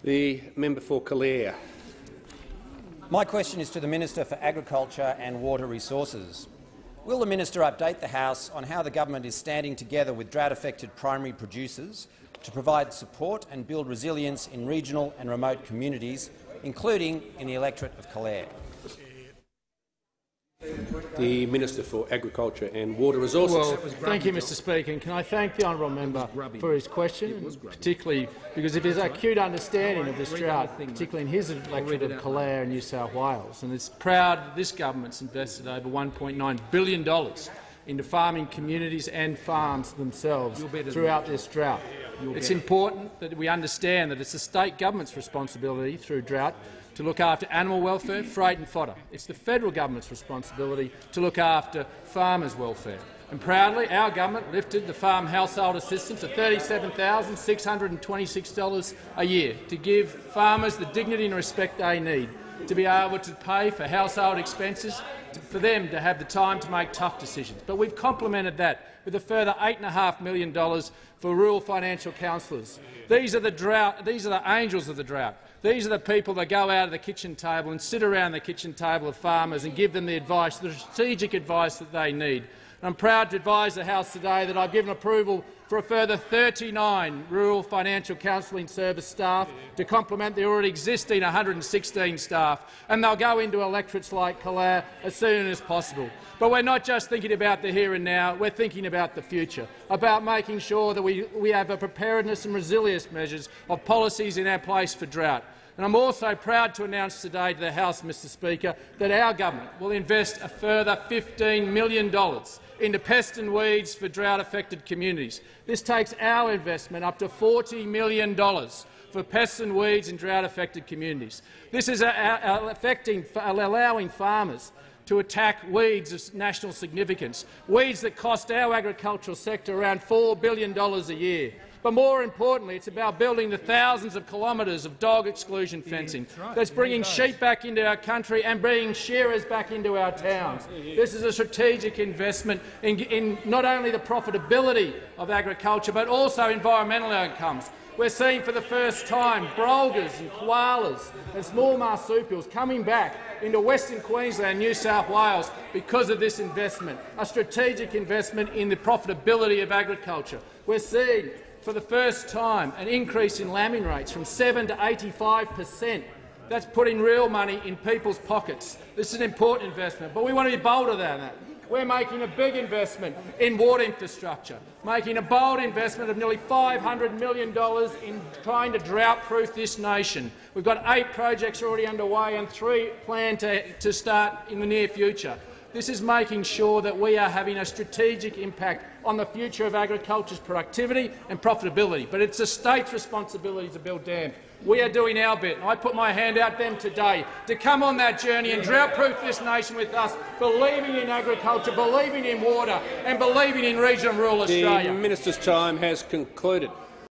The member for Calare. My question is to the Minister for Agriculture and Water Resources. Will the minister update the House on how the government is standing together with drought-affected primary producers to provide support and build resilience in regional and remote communities, including in the electorate of Calare? The Minister for Agriculture and Water Resources. Well, thank you, Mr Speaker. And can I thank the honourable member for his question, particularly because of his acute understanding of this drought, particularly in his electorate of Calare and New South Wales. And it's proud that this government's invested over $1.9 billion into farming communities and farms themselves throughout this drought. It's important that we understand that it's the state government's responsibility through drought to look after animal welfare, freight and fodder. It's the federal government's responsibility to look after farmers' welfare. And proudly, our government lifted the farm household assistance to $37,626 a year to give farmers the dignity and respect they need to be able to pay for household expenses, for them to have the time to make tough decisions. But we've complemented that with a further $8.5 million for rural financial counsellors. These are the angels of the drought. These are the people that go out of the kitchen table and sit around the kitchen table of farmers and give them the advice, the strategic advice that they need. And I'm proud to advise the House today that I've given approval for a further 39 rural financial counselling service staff to complement the already existing 116 staff, and they'll go into electorates like Calare as soon as possible. But we're not just thinking about the here and now, we're thinking about the future, about making sure that we have a preparedness and resilience measures of policies in our place for drought. And I'm also proud to announce today to the House, Mr Speaker, that our government will invest a further $15 million into pest and weeds for drought-affected communities. This takes our investment up to $40 million for pests and weeds in drought-affected communities. This is allowing farmers to attack weeds of national significance, weeds that cost our agricultural sector around $4 billion a year. But more importantly, it's about building the thousands of kilometres of dog exclusion fencing that's bringing sheep back into our country and bringing shearers back into our towns. This is a strategic investment in not only the profitability of agriculture but also environmental outcomes. We're seeing for the first time brolgas and koalas and small marsupials coming back into Western Queensland and New South Wales because of this investment, a strategic investment in the profitability of agriculture. We're seeing for the first time an increase in lambing rates from 7 to 85%. That's putting real money in people's pockets. This is an important investment, but we want to be bolder than that. We're making a big investment in water infrastructure, making a bold investment of nearly $500 million in trying to drought-proof this nation. We've got 8 projects already underway and 3 planned to start in the near future. This is making sure that we are having a strategic impact on the future of agriculture's productivity and profitability. But it's the state's responsibility to build dams. We are doing our bit, and I put my hand out to them today to come on that journey and drought-proof this nation with us, believing in agriculture, believing in water and believing in regional and rural Australia. The minister's time has concluded.